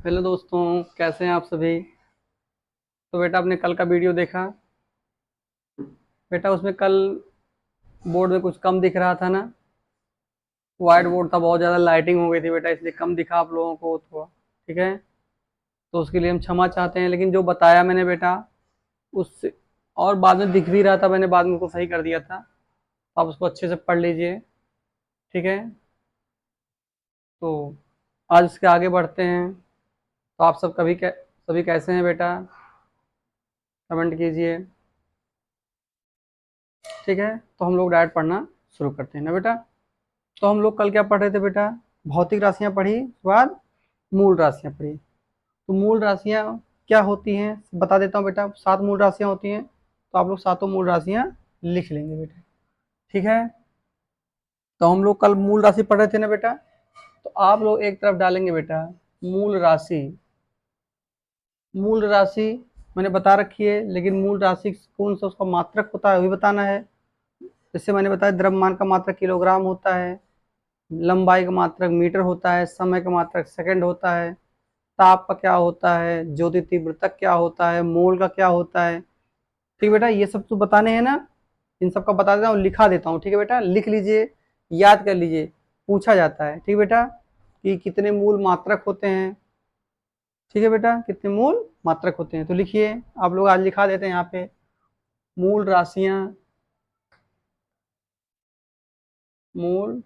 Hello दोस्तों, कैसे हैं आप सभी। तो बेटा आपने कल का वीडियो देखा। बेटा उसमें कल बोर्ड में कुछ कम दिख रहा था ना। वाइट बोर्ड था, बहुत ज़्यादा लाइटिंग हो गई थी बेटा, इसलिए कम दिखा आप लोगों को थोड़ा। ठीक है, तो उसके लिए हम क्षमा चाहते हैं, लेकिन जो बताया मैंने बेटा उससे और बाद में दिख भी रहा था, मैंने बाद में उसको सही कर दिया था। आप उसको अच्छे से पढ़ लीजिए। ठीक है, तो आज इसके आगे बढ़ते हैं। तो आप सब सभी कैसे हैं बेटा, कमेंट कीजिए। ठीक है, तो हम लोग डायरेक्ट पढ़ना शुरू करते हैं ना बेटा। तो हम लोग कल क्या पढ़ रहे थे बेटा, भौतिक राशियां पढ़ी, उसके बाद मूल राशियां पढ़ी। तो मूल राशियां क्या होती हैं बता देता हूँ बेटा। 7 मूल राशियां होती हैं, तो आप लोग सातों मूल राशियां लिख लेंगे बेटा। ठीक है, तो हम लोग कल मूल राशि पढ़ रहे थे ना बेटा। तो आप लोग एक तरफ डालेंगे बेटा मूल राशि। मूल राशि मैंने बता रखी है, लेकिन मूल राशि कौन सा उसका मात्रक होता है वही बताना है। जैसे मैंने बताया, द्रव्यमान का मात्रक किलोग्राम होता है, लंबाई का मात्रक मीटर होता है, समय का मात्रक सेकंड होता है, ताप का क्या होता है, ज्योति तीव्रता क्या होता है, मोल का क्या होता है। ठीक है बेटा, ये सब तो बताने हैं ना। इन सब का बता देता हूँ, लिखा देता हूँ। ठीक है बेटा, लिख लीजिए, याद कर लीजिए, पूछा जाता है। ठीक है बेटा, कि कितने मूल मात्रक होते हैं। ठीक है बेटा, कितने मूल मात्रक होते हैं, तो लिखिए। आप लोग आज लिखा देते हैं यहाँ पे मूल राशियां। मूल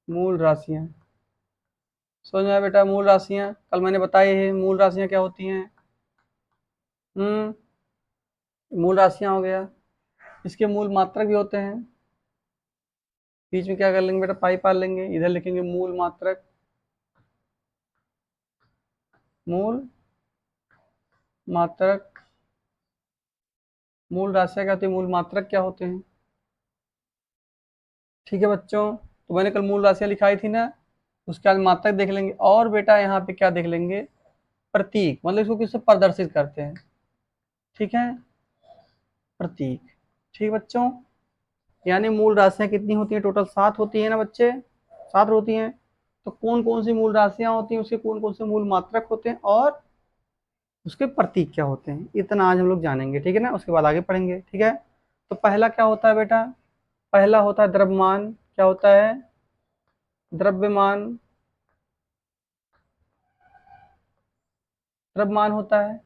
मूल राशियां समझ में आया बेटा। मूल राशियां कल मैंने बताई है, मूल राशियां क्या होती हैं। हम्म मूल राशियां हो गया। इसके मूल मात्रक भी होते हैं। बीच में क्या कर लेंगे बेटा, पाई पाल लेंगे, इधर लिखेंगे मूल मात्रक। मूल मात्रक, मूल राशियां क्या होती है, मूल मात्रक क्या होते हैं। ठीक है बच्चों, तो मैंने कल मूल राशियां लिखाई थी ना। उसके बाद मात्रक देख लेंगे, और बेटा यहाँ पे क्या देख लेंगे, प्रतीक, मतलब इसको किससे प्रदर्शित करते हैं। ठीक है, प्रतीक। ठीक बच्चों, यानी मूल राशियां कितनी होती हैं, टोटल 7 होती है ना बच्चे, 7 होती हैं। तो कौन कौन सी मूल राशियां होती हैं, उसके कौन कौन से मूल मात्रक होते हैं, और उसके प्रतीक क्या होते हैं, इतना आज हम लोग जानेंगे। ठीक है ना, उसके बाद आगे पढ़ेंगे। ठीक है, तो पहला क्या होता है बेटा, पहला होता है द्रव्यमान। क्या होता है, द्रव्यमान। द्रव्यमान होता है।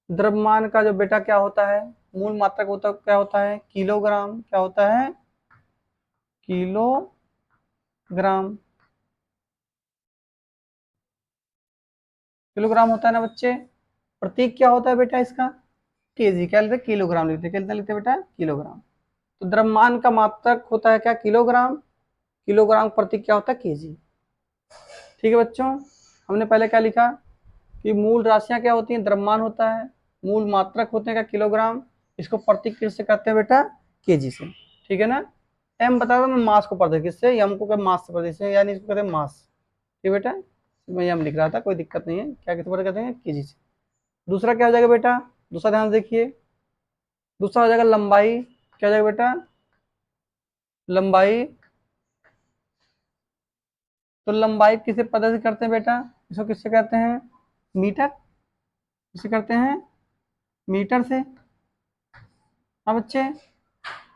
द्रव्यमान का जो बेटा क्या होता है, मूल मात्रक होता क्या होता है, किलोग्राम। क्या होता है, किलोग्राम। किलोग्राम होता है ना बच्चे। प्रतीक क्या होता है बेटा इसका, केजी। क्या लिखते हैं, किलोग्राम लिखते हैं। कितना लिखते हैं बेटा, किलोग्राम। तो द्रव्यमान का मात्रक होता है क्या, किलोग्राम। किलोग्राम प्रतीक क्या होता है, केजी। ठीक है बच्चों, हमने पहले क्या लिखा कि मूल राशियां क्या होती हैं, द्रव्यमान होता है, मूल मात्रक होते हैं क्या, किलोग्राम। इसको प्रतीक किससे करते हैं बेटा, केजी से। ठीक है ना। एम बता रहा मैं मास को प्रतीक किससे, एम को क्या मास से प्रतीक से, यानी इसको कहते हैं मास। ठीक है बेटा, मैं एम लिख रहा था, कोई दिक्कत नहीं है, क्या किस पर कहते हैं, केजी से। दूसरा क्या हो जाएगा बेटा, दूसरा ध्यान से देखिए, दूसरा हो जाएगा लंबाई। क्या हो जाएगा बेटा, लंबाई। तो लंबाई किसे प्रदर्शित करते हैं बेटा, इसको किससे कहते हैं, मीटर। किससे करते हैं, मीटर से। हाँ बच्चे,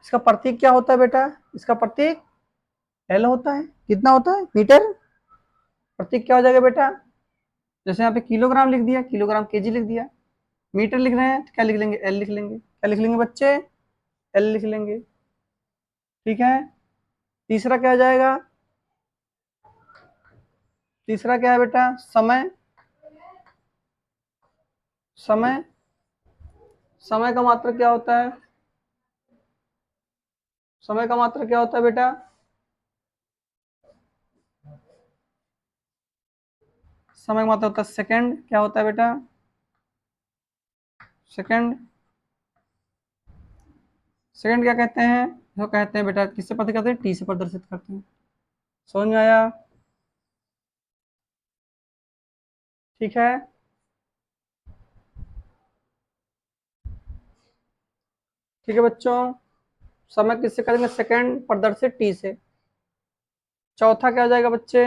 इसका प्रतीक क्या होता है बेटा, इसका प्रतीक एल होता है। कितना होता है, मीटर। प्रतीक क्या हो जाएगा बेटा, जैसे यहाँ पे किलोग्राम लिख दिया, किलोग्राम केजी लिख दिया। मीटर लिख रहे हैं तो क्या लिख लेंगे, एल लिख लेंगे। क्या लिख लेंगे बच्चे, एल लिख लेंगे। ठीक है, तीसरा क्या आ जाएगा, तीसरा क्या है बेटा, समय। समय, समय का मात्रक क्या होता है, समय का मात्रक क्या होता है बेटा, समय का मात्रक होता है सेकंड। क्या होता है बेटा, सेकंड। सेकंड क्या कहते हैं, जो कहते हैं बेटा किससे प्रदर्शित करते हैं, टी से प्रदर्शित करते हैं। समझ में आया। ठीक है, ठीक है बच्चों, समय किससे करेंगे, सेकंड प्रदर्शित टी से। चौथा क्या हो जाएगा बच्चे?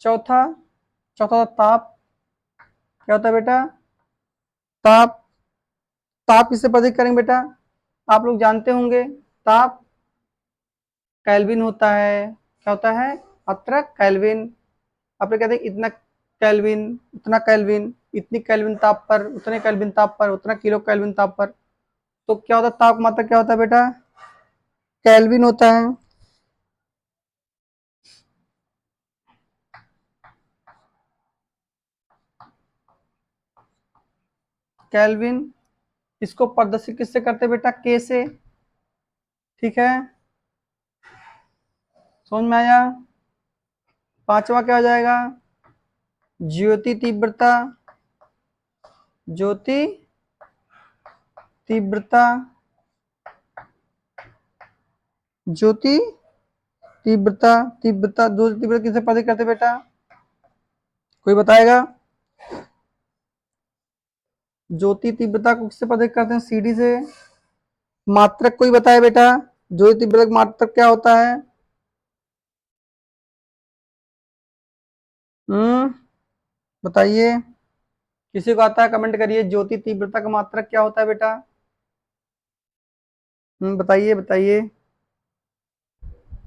चौथा चौथा ताप। क्या होता है बेटा? ताप। ताप किससे प्रतीक करेंगे बेटा? आप लोग जानते होंगे ताप केल्विन होता है। क्या होता है? अत्र केल्विन। आप लोग कहते हैं इतना केल्विन, उतना केल्विन, इतनी केल्विन ताप पर, उतने केल्विन ताप पर, उतना किलो केल्विन ताप पर। तो क्या होता है? ताप मात्रा क्या होता है बेटा? केल्विन होता है। केल्विन। इसको प्रदर्शित किससे करते हैं बेटा? के से। ठीक है, समझ में आया? पांचवा क्या हो जाएगा? ज्योति तीव्रता। ज्योति तीव्रता। ज्योति तीव्रता। तीव्रता, ज्योति तीव्रता किससे प्रतीक करते हैं बेटा? कोई बताएगा? ज्योति तीव्रता को किससे प्रतीक करते हैं? सीडी से। मात्रक कोई बताए बेटा? ज्योति तीव्रता मात्रक क्या होता है? बताइए, किसी को आता है कमेंट करिए। ज्योति तीव्रता का मात्रक क्या होता है बेटा? बताइए बताइए,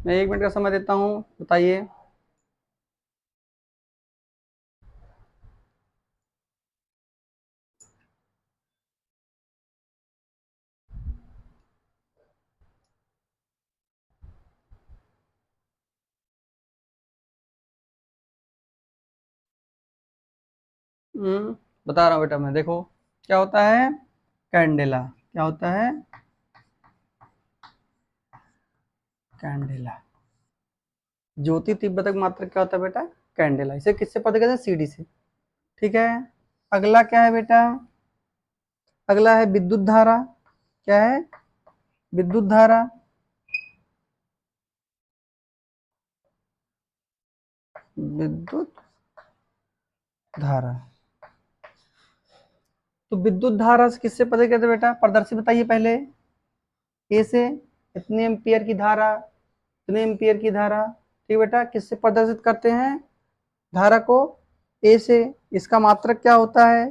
मैं 1 मिनट का समय देता हूँ, बताइए। बता रहा हूँ बेटा मैं, देखो क्या होता है? कैंडेला। क्या होता है? कैंडेला। ज्योति तीव्रता का मात्रक क्या होता है बेटा? कैंडेला। इसे किससे पता करते हैं? सीडी से। ठीक है, अगला क्या है बेटा? अगला है विद्युत धारा। क्या है? विद्युत धारा। विद्युत धारा। तो विद्युत धारा से किससे पता करते हैं बेटा? प्रदर्शित बताइए पहले। ए से। इतने एम्पियर की धारा, इतने एम्पियर की धारा। ठीक बेटा, किससे प्रदर्शित करते हैं धारा को? ए से। इसका मात्रक क्या होता है?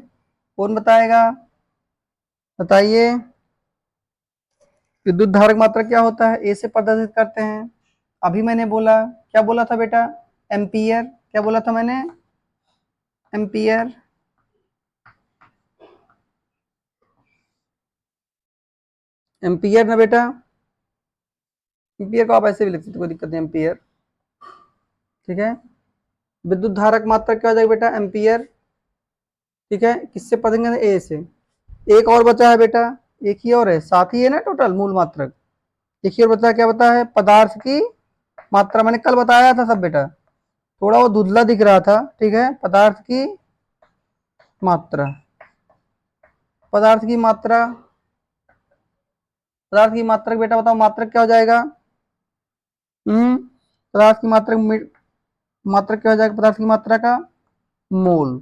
कौन बताएगा? बताइए, विद्युत धारा का मात्रक क्या होता है? ए से प्रदर्शित करते हैं। अभी मैंने बोला, क्या बोला था बेटा? एम्पियर। क्या बोला था मैंने? एम्पियर। एम्पियर ना बेटा? एम्पियर को आप ऐसे भी लिख सकते, कोई दिक्कत नहीं, एम्पियर। ठीक है, विद्युत धारक मात्रक क्या हो जाएगा बेटा? एम्पियर। ठीक है, किससे पढ़ेंगे? ए से। एक और बचा है बेटा, एक ही और है, साथ ही है ना टोटल मूल मात्रक। एक ही और बचा, क्या बता है? पदार्थ की मात्रा। मैंने कल बताया था सब बेटा, थोड़ा वो धुंधला दिख रहा था। ठीक है, पदार्थ की मात्रा। पदार्थ की मात्रा। पदार्थ की मात्रक बेटा बताओ, मात्रक क्या हो जाएगा? पदार्थ की मात्रक। मात्रक क्या हो जाएगा पदार्थ की मात्रा का? मोल।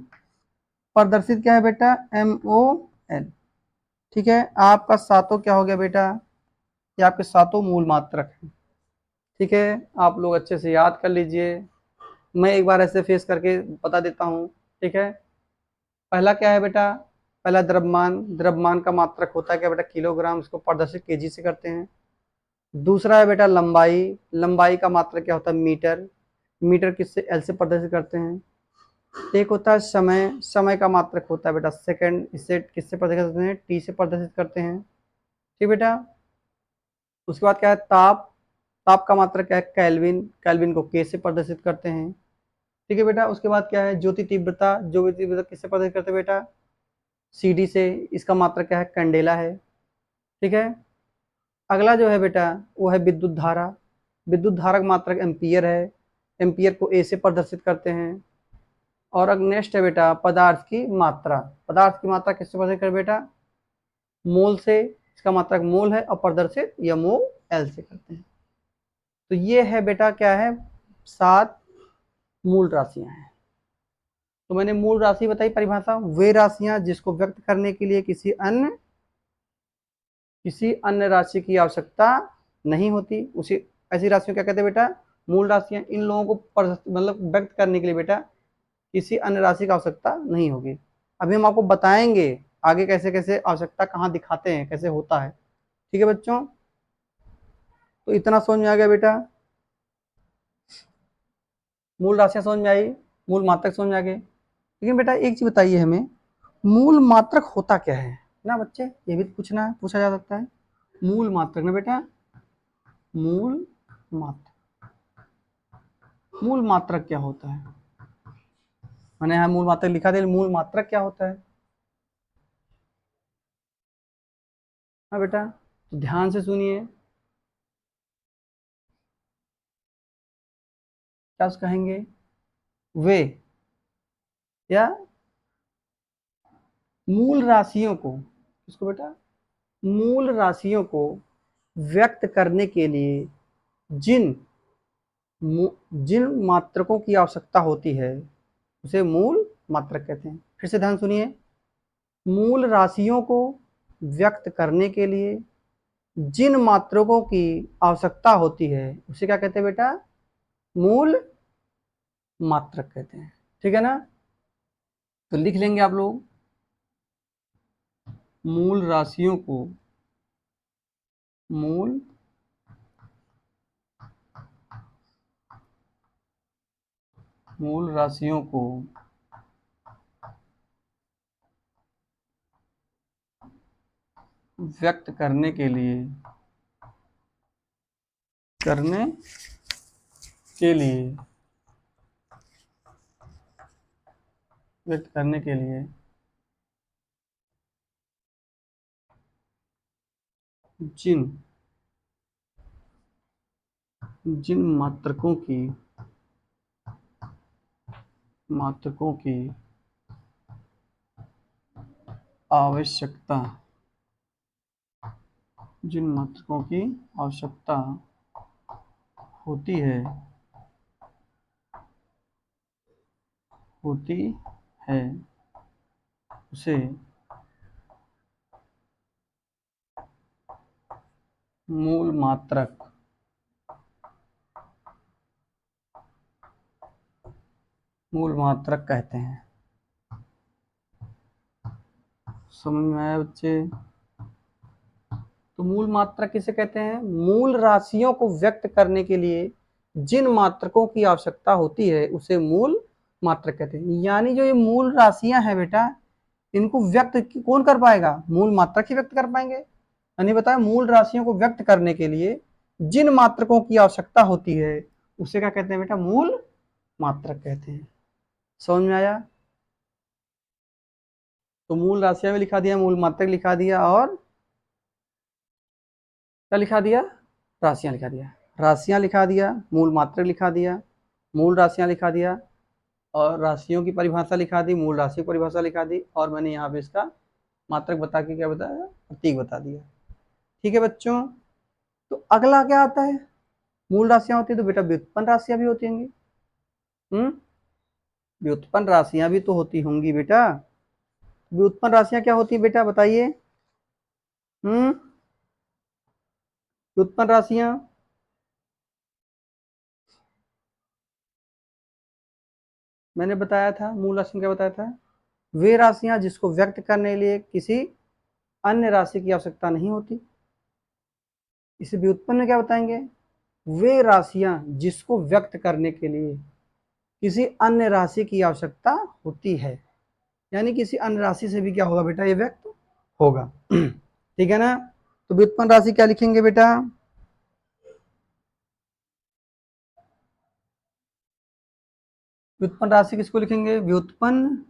प्रदर्शित क्या है बेटा? MOL। ठीक है, आपका सातों क्या हो गया बेटा? ये आपके सातों मूल मात्रक हैं। ठीक है, आप लोग अच्छे से याद कर लीजिए, मैं एक बार ऐसे फेस करके बता देता हूँ। ठीक है, पहला क्या है बेटा? पहला द्रव्यमान। द्रव्यमान का मात्रक होता है क्या बेटा? किलोग्राम। इसको प्रदर्शित केजी से करते हैं। दूसरा है बेटा लंबाई। लंबाई का मात्रक क्या होता है? मीटर। मीटर किससे? एल से प्रदर्शित करते हैं। एक होता है समय। समय का मात्रक होता है बेटा सेकंड। इससे किससे प्रदर्शित करते हैं? टी से प्रदर्शित करते हैं। ठीक बेटा, उसके बाद क्या है? ताप। ताप का मात्रक क्या है? केल्विन। केल्विन को के से प्रदर्शित करते हैं। ठीक है बेटा, उसके बाद क्या है? ज्योति तीव्रता। ज्योति तीव्रता किससे प्रदर्शित करते हैं बेटा? सीडी से। इसका मात्रक क्या है? कैंडेला है। ठीक है, अगला जो है बेटा वो है विद्युत धारा। विद्युत धारा का मात्रक एम्पियर है। एम्पियर को ए से प्रदर्शित करते हैं। और अब नेक्स्ट है बेटा पदार्थ की मात्रा। पदार्थ की मात्रा किससे प्रदर्शित कर बेटा? मोल से। इसका मात्रक मोल है और प्रदर्शित MOL से करते हैं। तो ये है बेटा क्या है? 7 मूल राशियां हैं। तो मैंने मूल राशि बताई परिभाषा, वे राशियां जिसको व्यक्त करने के लिए किसी अन्य राशि की आवश्यकता नहीं होती, उसी ऐसी राशियों क्या कहते हैं बेटा, मूल राशियां। इन लोगों को मतलब व्यक्त करने के लिए बेटा किसी अन्य राशि की आवश्यकता नहीं होगी। अभी हम आपको बताएंगे आगे कैसे कैसे आवश्यकता कहाँ दिखाते हैं, कैसे होता है। ठीक है बच्चों, तो इतना समझ में आ गया बेटा। मूल राशियां समझ में आई, मूल मात्रक समझ में आ गए। लेकिन बेटा एक चीज बताइए हमें, मूल मात्रक होता क्या है ना बच्चे, ये भी पूछना है, पूछा जा सकता है। मूल मात्रक ना बेटा, मूल मात्रक, मूल मात्रक क्या होता है? मैंने यहाँ मूल मात्रक लिखा था, मूल मात्रक क्या होता है? हाँ बेटा, तो ध्यान से सुनिए, क्या कहेंगे, वे या मूल राशियों को, किसको बेटा, मूल राशियों को व्यक्त करने के लिए जिन जिन मात्रकों की आवश्यकता होती है उसे मूल मात्रक कहते हैं। फिर से ध्यान सुनिए, मूल राशियों को व्यक्त करने के लिए जिन मात्रकों की आवश्यकता होती है उसे क्या कहते हैं बेटा, मूल मात्रक कहते हैं। ठीक है ना, तो लिख लेंगे आप लोग, मूल राशियों को, मूल मूल राशियों को व्यक्त करने के लिए, करने के लिए, व्यक्त करने के लिए जिन जिन मात्रकों की आवश्यकता, जिन मात्रकों की आवश्यकता होती है, होती है उसे मूल मात्रक, मूल मात्रक कहते हैं। समझ में आया बच्चे? तो मूल मात्रक किसे कहते हैं, मूल राशियों को व्यक्त करने के लिए जिन मात्रकों की आवश्यकता होती है उसे मूल मात्रक कहते हैं। यानी जो ये मूल राशियां हैं बेटा, इनको व्यक्त कौन कर पाएगा, मूल मात्रक ही व्यक्त कर पाएंगे। यानी बताया, मूल राशियों को व्यक्त करने के लिए जिन मात्रकों की आवश्यकता होती है उसे क्या कहते हैं बेटा, मूल मात्रक कहते हैं। समझ में आया? तो मूल राशियां में लिखा दिया, मूल मात्रक लिखा दिया, और क्या लिखा दिया, राशियां लिखा दिया। राशियां लिखा दिया, मूल मात्रक लिखा दिया, मूल राशियां लिखा दिया, और राशियों की परिभाषा लिखा दी, मूल राशि की परिभाषा लिखा दी, और मैंने यहाँ पे इसका मात्रक बता के क्या बताया, प्रतीक बता दिया। ठीक है बच्चों, तो अगला क्या आता है, मूल राशियां होती है तो बेटा व्युत्पन्न राशियां भी होती होंगी। व्युत्पन्न राशियां भी तो होती होंगी बेटा। व्युत्पन्न राशियां क्या होती है बेटा, बताइए। व्युत्पन्न राशियां, मैंने बताया था, मूल राशि क्या बताया था, वे राशियां जिसको व्यक्त करने के लिए किसी अन्य राशि की आवश्यकता नहीं होती। इसे व्युत्पन्न क्या बताएंगे, वे राशियां जिसको व्यक्त करने के लिए किसी अन्य राशि की आवश्यकता होती है। यानी किसी अन्य राशि से भी क्या होगा बेटा, ये व्यक्त होगा। ठीक है ना, तो व्युत्पन्न राशि क्या लिखेंगे बेटा, व्युत्पन्न राशि किसको लिखेंगे, व्युत्पन्न,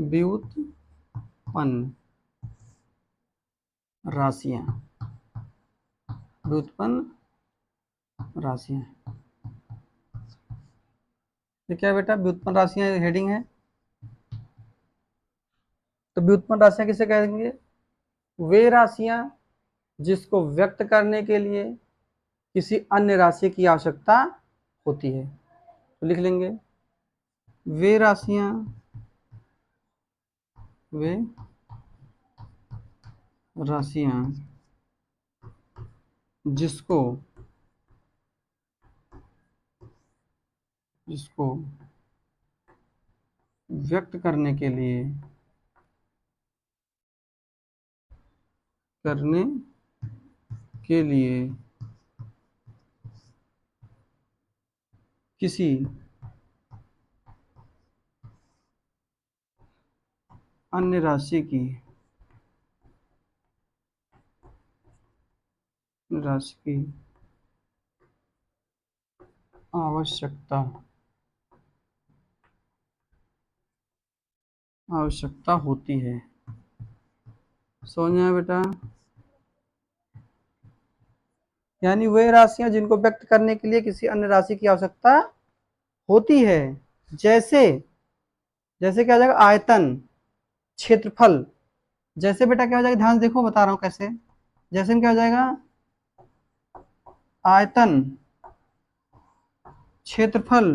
व्युत्पन्न राशियां, व्युत्पन्न राशियां, ये क्या बेटा, व्युत्पन्न राशियां हेडिंग है। तो व्युत्पन्न राशियां किसे कहेंगे, वे राशियां जिसको व्यक्त करने के लिए किसी अन्य राशि की आवश्यकता होती है। तो लिख लेंगे, वे राशियां, वे राशियां जिसको जिसको व्यक्त करने के लिए किसी अन्य राशि की आवश्यकता आवश्यकता होती है। समझ में आया बेटा? यानी वे राशियां जिनको व्यक्त करने के लिए किसी अन्य राशि की आवश्यकता होती है। जैसे जैसे क्या हो जाएगा, आयतन, क्षेत्रफल। जैसे बेटा क्या हो जाएगा, ध्यान से देखो बता रहा हूं कैसे। जैसे में क्या हो जाएगा, आयतन, क्षेत्रफल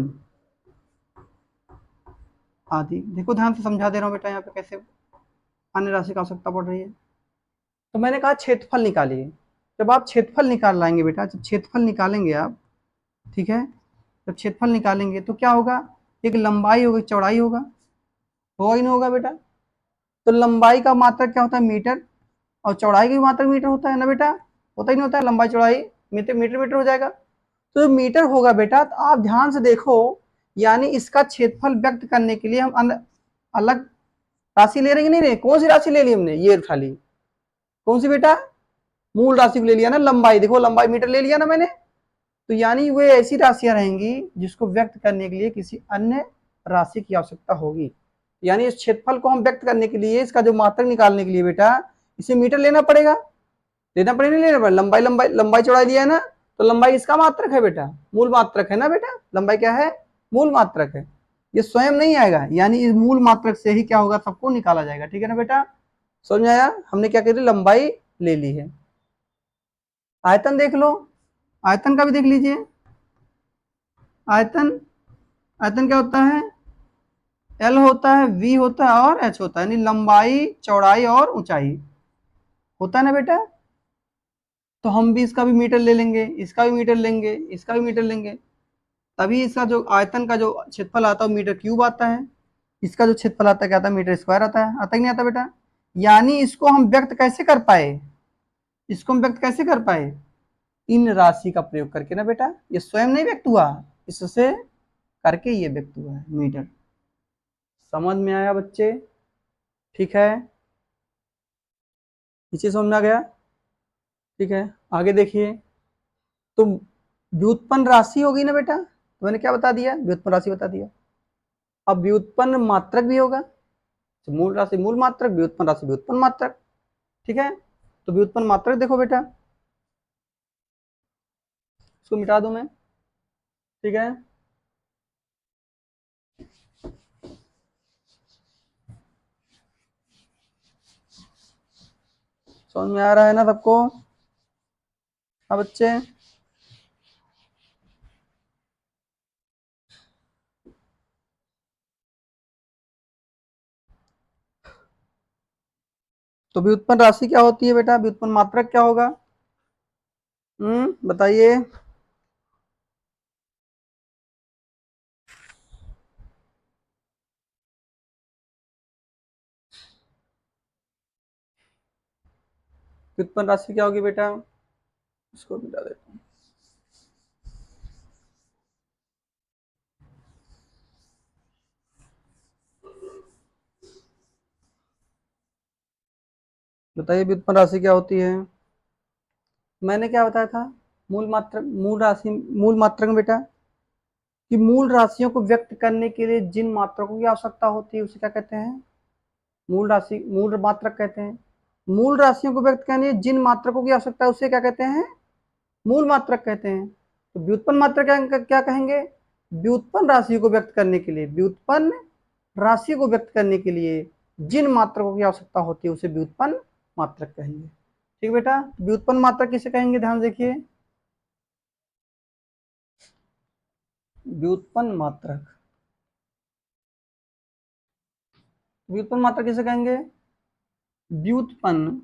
आदि। देखो ध्यान से समझा दे रहा हूं बेटा यहाँ पे कैसे अन्य राशि की आवश्यकता पड़ रही है। तो मैंने कहा क्षेत्रफल निकालिए। जब आप क्षेत्रफल निकाल लाएंगे बेटा, जब क्षेत्रफल निकालेंगे आप, ठीक है, जब क्षेत्रफल निकालेंगे तो क्या होगा, एक लंबाई होगी, चौड़ाई होगा ही नहीं होगा बेटा? तो लंबाई का मात्रक क्या होता है, मीटर, और चौड़ाई का भी मात्रक मीटर होता है ना बेटा? होता ही नहीं होता है? लंबाई चौड़ाई मीटर मीटर मीटर हो जाएगा। तो जो मीटर होगा बेटा, तो आप ध्यान से देखो, यानी इसका क्षेत्रफल व्यक्त करने के लिए हम अलग राशि ले रहे हैं कि नहीं रहे? कौन सी राशि ले ली हमने, ये खाली कौन सी बेटा, मूल राशि को ले लिया ना, लंबाई। देखो लंबाई मीटर ले लिया ना मैंने। तो यानी वे ऐसी राशियां रहेंगी जिसको व्यक्त करने के लिए किसी अन्य राशि की आवश्यकता होगी। यानी इस क्षेत्रफल को हम व्यक्त करने के लिए, इसका जो मात्रक निकालने के लिए बेटा, इसे मीटर लेना पड़ेगा। लेना पड़ेगा नहीं लेना पड़ेगा? लंबाई लंबाई लंबाई चौड़ाई लिया है ना, तो लंबाई इसका मात्रक है बेटा, मूल मात्रक है ना बेटा। लंबाई क्या है, मूल मात्रक है। ये स्वयं नहीं आएगा, यानी इस मूल मात्रक से ही क्या होगा, सबको निकाला जाएगा। ठीक है ना बेटा? समझ में आया? हमने क्या करी, लंबाई ले ली है। आयतन देख लो, आयतन का भी देख लीजिए। आयतन, आयतन क्या होता है, एल होता है, वी होता है और एच होता है, यानी लंबाई चौड़ाई और ऊंचाई होता है ना बेटा? तो हम भी इसका भी मीटर ले लेंगे, इसका भी मीटर लेंगे, इसका भी मीटर लेंगे, तभी इसका जो आयतन का जो क्षेत्रफल आता है मीटर क्यूब आता है। इसका जो क्षेत्रफल आता है क्या आता है, मीटर स्क्वायर आता है। आता ही नहीं आता बेटा? यानी इसको हम व्यक्त कैसे कर पाए, इसको हम व्यक्त कैसे कर पाए, इन राशि का प्रयोग करके ना बेटा। ये स्वयं नहीं व्यक्त हुआ, इससे करके ये व्यक्त हुआ है, मीटर। समझ में आया बच्चे? ठीक है, इसे समझ में आ गया? ठीक है, आगे देखिए। तो व्युत्पन्न राशि होगी ना बेटा, तो मैंने क्या बता दिया, व्युत्पन्न राशि बता दिया। अब व्युत्पन्न मात्रक भी होगा, तो मूल राशि मूल मात्रक, व्युत्पन्न राशि व्युत्पन्न मात्रक। ठीक है, तो व्युत्पन्न मात्रक देखो बेटा, इसको मिटा दूं मैं। ठीक है, समझ में आ रहा है ना सबको? हाँ बच्चे, तो व्युत्पन्न राशि क्या होती है बेटा, व्युत्पन्न मात्रक क्या होगा? बताइए। व्युत्पन्न राशि क्या होगी बेटा, इसको मिटा देता हूँ। बताइए व्युत्पन्न राशि क्या होती है? मैंने क्या बताया था, मूल मात्रक, मूल राशि, मूल मात्रक में बेटा, कि मूल राशियों को व्यक्त करने के लिए जिन मात्रकों की आवश्यकता होती है उसे क्या कहते हैं, मूल राशि, मूल मात्रक कहते हैं। मूल राशियों को व्यक्त करने जिन मात्रकों की आवश्यकता है उसे क्या कहते हैं, मूल मात्रक कहते हैं। तो व्युत्पन्न मात्रक क्या क्या कहेंगे, व्युत्पन्न राशि को व्यक्त करने के लिए, व्युत्पन्न राशि को व्यक्त करने के लिए जिन मात्रकों की आवश्यकता होती है उसे व्युत्पन्न मात्रक कहेंगे। ठीक बेटा, व्युत्पन्न मात्रक किसे कहेंगे, ध्यान देखिए। व्युत्पन्न मात्रक, व्युत्पन्न मात्रक किसे कहेंगे, व्युत्पन्न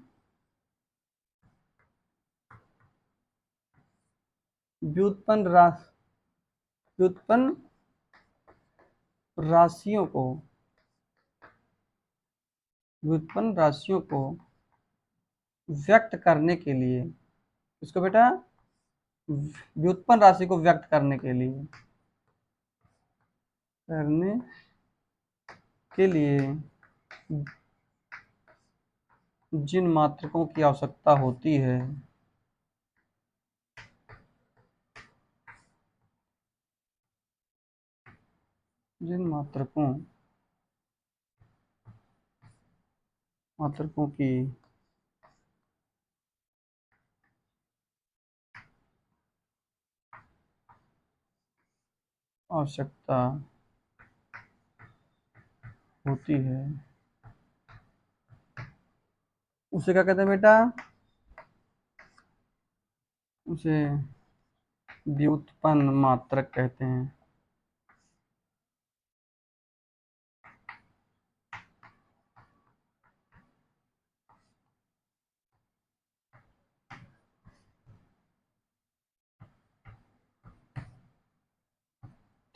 व्युत्पन्न रा व्युत्पन्न राशियों को व्युत्पन्न राशियों को व्यक्त करने के लिए, इसको बेटा व्युत्पन्न राशि को व्यक्त करने के लिए जिन मात्रकों की आवश्यकता होती है जिन मात्रकों की आवश्यकता होती है उसे क्या कहते हैं बेटा, उसे व्युत्पन्न मात्रक कहते हैं।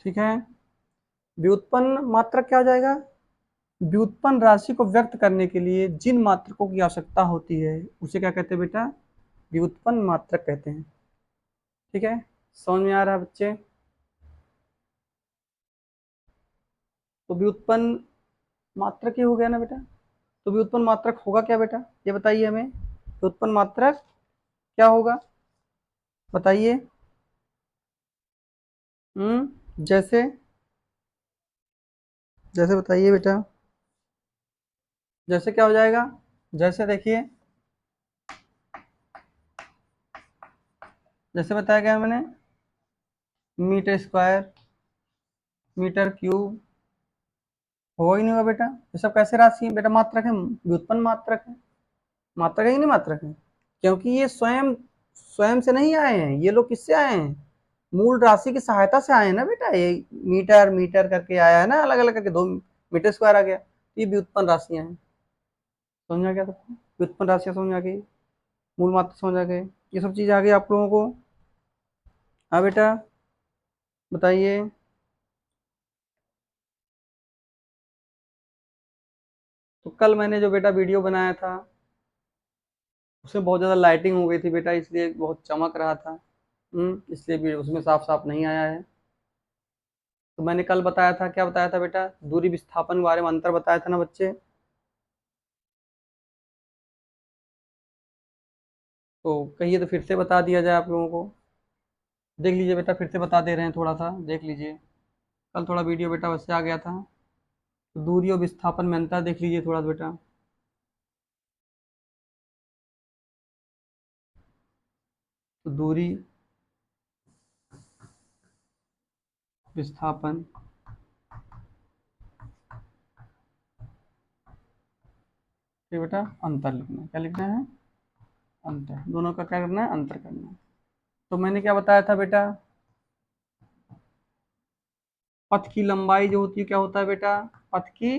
ठीक है, व्युत्पन्न मात्रक क्या हो जाएगा, व्युत्पन्न राशि को व्यक्त करने के लिए जिन मात्रकों की आवश्यकता होती है उसे क्या कहते हैं बेटा, व्युत्पन्न मात्रक कहते हैं। ठीक है, समझ में आ रहा है बच्चे। तो व्युत्पन्न मात्रक ही हो गया ना बेटा। तो व्युत्पन्न मात्रक होगा क्या बेटा, ये बताइए हमें, व्युत्पन्न मात्रक क्या होगा बताइए। जैसे जैसे बताइए बेटा, जैसे क्या हो जाएगा, जैसे देखिए, जैसे बताया गया मैंने, मीटर स्क्वायर, मीटर क्यूब, होगा ही नहीं होगा बेटा। ये सब कैसे राशि है बेटा, मात्रक है, व्युत्पन्न मात्रक है। मात्रक है कि नहीं मात्रक है, क्योंकि ये स्वयं स्वयं से नहीं आए हैं, ये लोग किससे आए हैं, मूल राशि की सहायता से आए हैं ना बेटा। ये मीटर मीटर करके आया है ना, अलग अलग करके 2 मीटर स्क्वायर आ गया, तो ये व्युत्पन्न राशियां हैं। समझ आ गया सबको, व्युत्पन्न राशियां समझ आ गई, मूल मात्र समझ आ गए, ये सब चीज आ गई आप लोगों को। हाँ बेटा बताइए। तो कल मैंने जो बेटा वीडियो बनाया था उसमें बहुत ज़्यादा लाइटिंग हो गई थी बेटा, इसलिए बहुत चमक रहा था, इसलिए भी उसमें साफ साफ नहीं आया है। तो मैंने कल बताया था, क्या बताया था बेटा, दूरी विस्थापन के बारे में अंतर बताया था ना बच्चे। तो कहिए तो फिर से बता दिया जाए आप लोगों को। देख लीजिए बेटा, फिर से बता दे रहे हैं, थोड़ा सा देख लीजिए, कल थोड़ा वीडियो बेटा वैसे आ गया था। तो दूरी और विस्थापन में अंतर देख लीजिए थोड़ा बेटा। तो दूरी विस्थापन, फिर बेटा अंतर लिखना है, क्या लिखना है, अंतर, दोनों का क्या करना है, अंतर करना है। तो मैंने क्या बताया था बेटा, पथ की लंबाई जो होती है क्या होता है बेटा, पथ की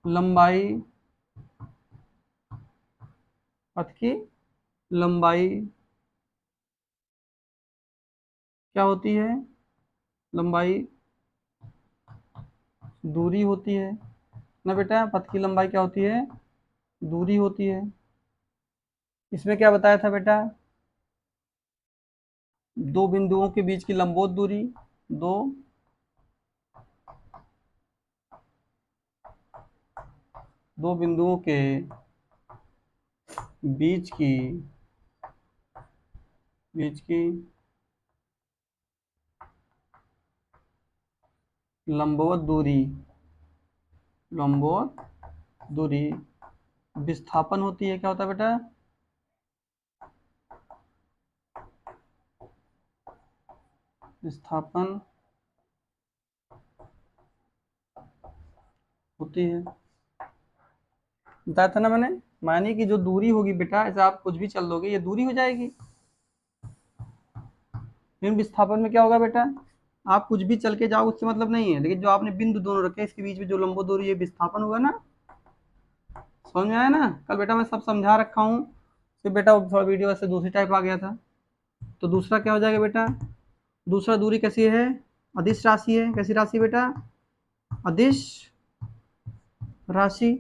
लंबाई, पथ की लंबाई क्या होती है, लंबाई दूरी होती है ना बेटा, पथ की लंबाई क्या होती है, दूरी होती है। इसमें क्या बताया था बेटा, दो बिंदुओं के बीच की लंबवत दूरी, दो दो बिंदुओं के बीच की बीच की लंबवत दूरी, लंबवत दूरी विस्थापन होती है, क्या होता है बेटा, विस्थापन होती है। बताया था ना मैंने, मानिए कि जो दूरी होगी बेटा, ऐसे आप कुछ भी चल दोगे ये दूरी हो जाएगी। लेकिन विस्थापन में क्या होगा बेटा, आप कुछ भी चल के जाओ उससे मतलब नहीं है, लेकिन जो आपने बिंदु दोनों रखे इसके बीच में जो लंबो दूरी है विस्थापन होगा ना। समझ में आया ना, कल बेटा मैं सब समझा रखा हूँ, फिर बेटा थोड़ा वीडियो ऐसे दूसरी टाइप आ गया था। तो दूसरा क्या हो जाएगा बेटा, दूसरा दूरी कैसी है, अदिश राशि है। कैसी राशि बेटा, अदिश राशि,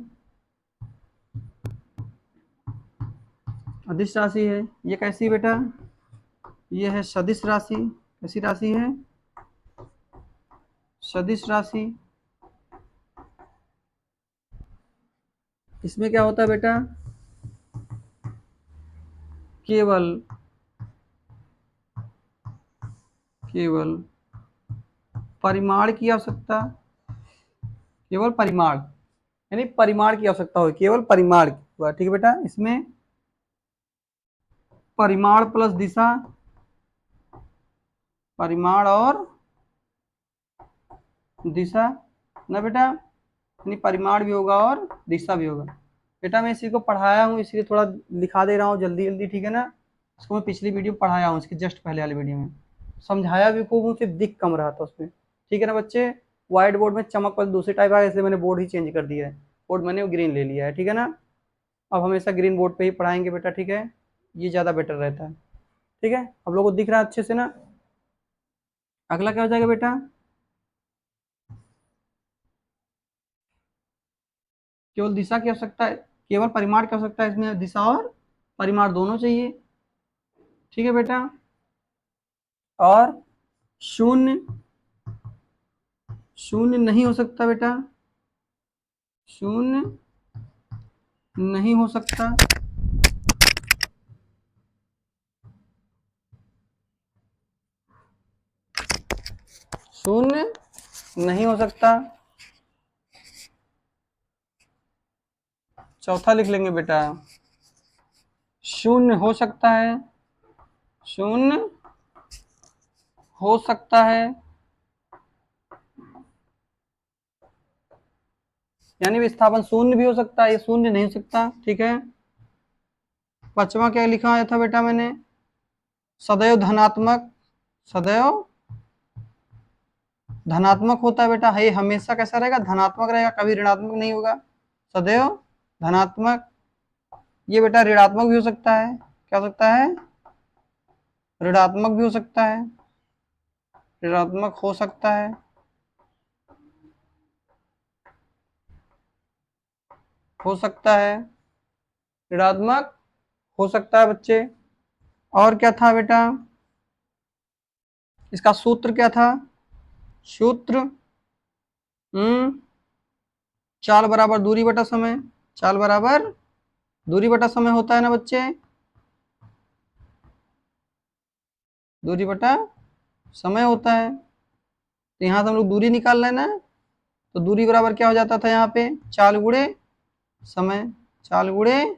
अदिश राशि है। ये कैसी बेटा, ये है सदिश राशि। कैसी राशि है, सदिश राशि। इसमें क्या होता है बेटा, केवल केवल परिमाण की आवश्यकता, केवल परिमाण, यानी परिमाण की आवश्यकता हो, केवल परिमाण की। ठीक है बेटा, इसमें परिमाण प्लस दिशा, परिमाण और दिशा ना बेटा, यानी परिमाण भी होगा और दिशा भी होगा। बेटा मैं इसी को पढ़ाया हूँ, इसलिए थोड़ा लिखा दे रहा हूँ जल्दी जल्दी, ठीक है ना। इसको मैं पिछली वीडियो पढ़ाया हूँ, इसके जस्ट पहले वाली वीडियो में समझाया भी खूब, मुझे दिख कम रहा था उसमें। ठीक है ना बच्चे, व्हाइट बोर्ड में चमक पर दूसरी टाइप आया, इसलिए मैंने बोर्ड ही चेंज कर दिया है, बोर्ड मैंने ग्रीन ले लिया है। ठीक है ना, अब हमेशा ग्रीन बोर्ड पे ही पढ़ाएंगे बेटा, ठीक है, ये ज़्यादा बेटर रहता है। ठीक है, आप लोगों को दिख रहा है अच्छे से ना। अगला क्या हो जाएगा बेटा, केवल दिशा की आवश्यकता है, केवल परिमाण की आवश्यकता है, इसमें दिशा और परिमाण दोनों चाहिए। ठीक है बेटा, और शून्य, शून्य नहीं हो सकता बेटा, शून्य नहीं हो सकता। शून्य नहीं हो सकता। चौथा लिख लेंगे बेटा, शून्य हो सकता है, शून्य हो सकता है, यानी विस्थापन शून्य भी हो सकता है, ये शून्य नहीं हो सकता। ठीक है, पांचवा क्या लिखा आया था बेटा मैंने, सदैव धनात्मक, सदैव धनात्मक होता है बेटा, ये हमेशा कैसा रहेगा, धनात्मक रहेगा, कभी ऋणात्मक नहीं होगा, सदैव धनात्मक। ये बेटा ऋणात्मक भी हो सकता है, क्या हो सकता है, ऋणात्मक भी हो सकता है, ऋणात्मक हो सकता है, हो सकता है, ऋणात्मक हो सकता है बच्चे। और क्या था बेटा, इसका सूत्र क्या था, सूत्र चाल बराबर दूरी बटा समय, चाल बराबर दूरी बटा समय होता है ना बच्चे, दूरी बटा समय होता है। तो यहाँ से हम लोग दूरी निकाल रहे हैं ना, तो दूरी बराबर क्या हो जाता था यहाँ पे, चाल गुणे समय, चाल गुणे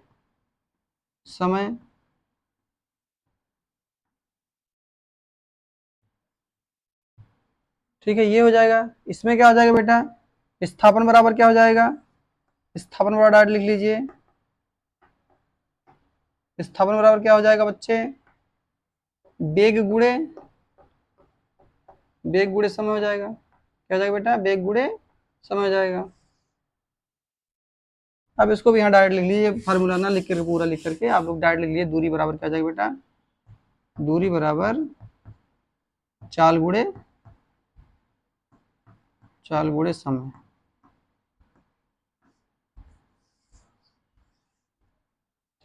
समय। ठीक है, ये हो जाएगा। इसमें क्या हो जाएगा बेटा, विस्थापन बराबर क्या हो जाएगा, विस्थापन बराबर डायरेक्ट लिख लीजिए, विस्थापन बराबर क्या हो जाएगा बच्चे, वेग गुणे, वेग गुणे समय हो जाएगा। क्या हो जाएगा बेटा, वेग गुणे समय हो जाएगा। अब इसको भी यहाँ डायरेक्ट लिख लीजिए, फार्मूला ना लिख करके, पूरा लिख करके आप लोग डायरेक्ट लिख लीजिए, दूरी बराबर क्या हो जाएगा बेटा, दूरी बराबर चाल गुणे, चाल गुणे समय।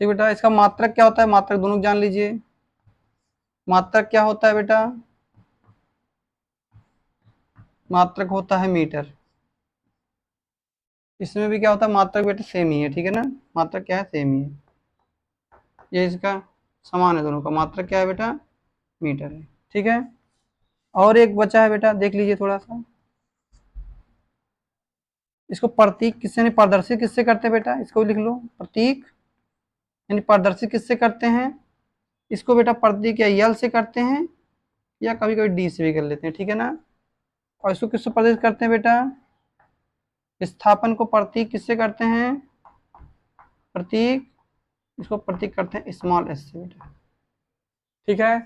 ठीक बेटा, इसका मात्रक क्या होता है, मात्रक दोनों जान लीजिए, मात्रक क्या होता है बेटा, मात्रक होता है मीटर। इसमें भी क्या होता है, मात्रक बेटा सेम ही है, ठीक है ना, मात्रक क्या है, सेम ही है, ये इसका समान है दोनों का, मात्रक क्या है बेटा, मीटर है। ठीक है, और एक बचा है बेटा, देख लीजिए थोड़ा सा, इसको प्रतीक किससे नहीं, पारदर्शी किससे करते हैं बेटा, इसको लिख लो, प्रतीक यानी पारदर्शी किससे करते हैं, इसको बेटा प्रतीक या यल से करते हैं, या कभी कभी डी से भी कर लेते हैं। ठीक है ना, और इसको किससे प्रदर्शित करते हैं बेटा, विस्थापन को प्रतीक किससे करते हैं, प्रतीक, इसको प्रतीक करते हैं स्मॉल एस से बेटा। ठीक है,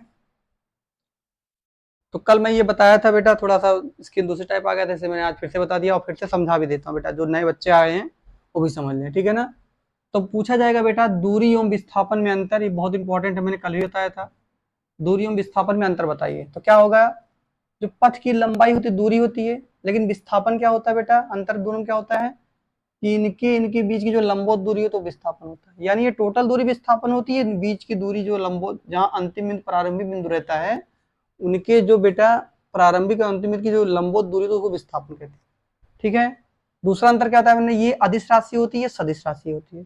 तो कल मैं ये बताया था बेटा, थोड़ा सा स्किन दूसरी टाइप आ गया था, इसे मैंने आज फिर से बता दिया, और फिर से समझा भी देता हूँ बेटा, जो नए बच्चे आए हैं वो भी समझ लें। ठीक है ना, तो पूछा जाएगा बेटा दूरी एवं विस्थापन में अंतर, ये बहुत इंपॉर्टेंट है, मैंने कल ही बताया था। दूरियों में विस्थापन में अंतर बताइए। तो क्या होगा, जो पथ की लंबाई होती है दूरी होती है, लेकिन विस्थापन क्या होता है बेटा, अंतर दोनों में क्या होता है कि इनके बीच की जो लंबवत दूरी हो तो विस्थापन होता है। यानी ये टोटल दूरी विस्थापन होती है, बीच की दूरी जो लंबवत, जहां अंतिम बिंदु प्रारंभिक बिंदु रहता है, उनके जो बेटा प्रारंभिक और अंतिम बिंदु की जो लंबवत दूरी तो उसको विस्थापन कहते हैं। ठीक है। दूसरा अंतर क्या होता है, ये अदिश राशि होती है, सदिश राशि होती है।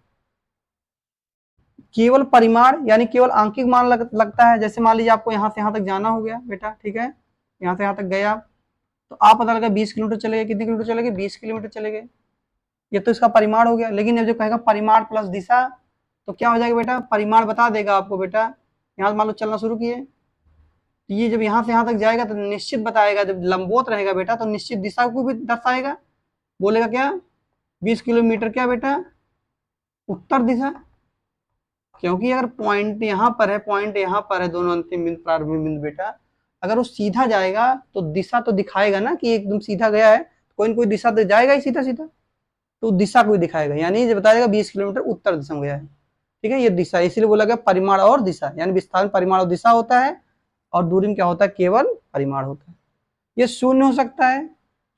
केवल परिमाण यानी केवल आंकिक मान लगता है। जैसे मान लीजिए आपको यहाँ से यहाँ तक जाना हो गया बेटा, ठीक है, यहाँ से यहाँ तक गए आप, तो आप पता लगा 20 किलोमीटर चले गए। कितने किलोमीटर चले गए, 20 किलोमीटर चले गए। ये तो इसका परिमाण हो गया। लेकिन जो कहेगा परिमाण प्लस दिशा, तो क्या हो जाएगा बेटा, परिमाण बता देगा आपको बेटा, यहाँ मान लो चलना शुरू किए, तो ये जब यहाँ से यहाँ तक जाएगा तो निश्चित बताएगा, जब लंबवत रहेगा बेटा तो निश्चित दिशा को भी दर्शाएगा। बोलेगा क्या, 20 किलोमीटर क्या बेटा, उत्तर दिशा। क्योंकि अगर पॉइंट यहाँ पर है, पॉइंट यहाँ पर है, दोनों अंतिम बिंदु प्रारंभिक बिंदु बेटा, अगर वो सीधा जाएगा तो दिशा तो दिखाएगा ना कि एकदम सीधा गया है, कोई न कोई दिशा तो जाएगा ही सीधा सीधा, तो दिशा को ही दिखाएगा। यानी ये बताएगा 20 किलोमीटर उत्तर दिशा में गया है। ठीक है, ये दिशा, इसीलिए बोला गया परिमाण और दिशा, यानी विस्थापन परिमाण और दिशा होता है, और दूरी में क्या होता है, केवल परिमाण होता है। ये शून्य हो सकता है,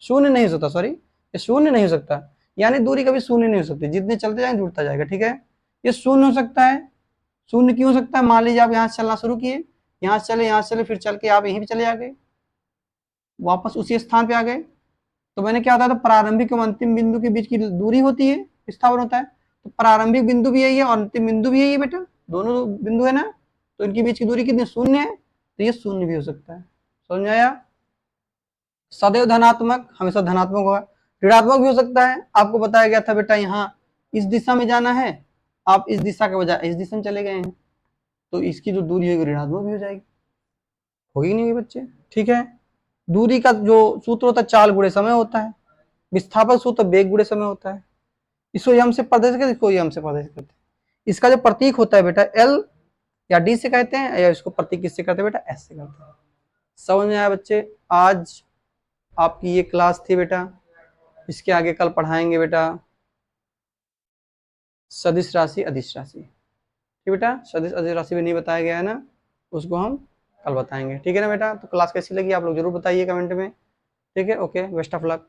शून्य नहीं हो सकता, सॉरी, ये शून्य नहीं हो सकता, यानी दूरी कभी शून्य नहीं हो सकती, जितने चलते जाएंगे जुड़ता जाएगा। ठीक है, ये शून्य हो सकता है। शून्य क्यों हो सकता है, मान लीजिए आप यहाँ से चलना शुरू किए, यहाँ से चले, फिर चल के आप यहीं पे चले आ गए, वापस उसी स्थान पे आ गए, तो मैंने क्या होता है, तो प्रारंभिक और अंतिम बिंदु के बीच की दूरी होती है, विस्थापन होता है। तो प्रारंभिक बिंदु भी यही है और अंतिम बिंदु भी यही है बेटा, दोनों बिंदु है ना, तो इनके बीच की दूरी कितनी, शून्य है, तो ये शून्य भी हो सकता है। समझ आया। सदैव धनात्मक, हमेशा धनात्मक होगा। ऋणात्मक भी हो सकता है। आपको बताया गया था बेटा यहाँ इस दिशा में जाना है, आप इस दिशा के बजाय इस दिशा में चले गए हैं, तो इसकी जो दूरी होगी ऋणात्मक भी हो जाएगी, होगी नहीं बच्चे। ठीक है, दूरी का जो सूत्र होता है चाल गुणे समय होता है, विस्थापक सूत्र वेग गुणे समय होता है। इसको यम से प्रदर्शित करते, इसको यम से प्रदर्शित करते हैं। इसका जो प्रतीक होता है बेटा एल या डी से कहते हैं, या इसको प्रतीक किससे करते हैं बेटा, एस से करते हैं। समझ में आया बच्चे। आज आपकी ये क्लास थी बेटा, इसके आगे कल पढ़ाएंगे बेटा सदिश राशि अदिश राशि। ठीक बेटा, सदिश अदिश राशि भी नहीं बताया गया है ना, उसको हम कल बताएंगे। ठीक है ना बेटा, तो क्लास कैसी लगी आप लोग जरूर बताइए कमेंट में। ठीक है, ओके, बेस्ट ऑफ लक।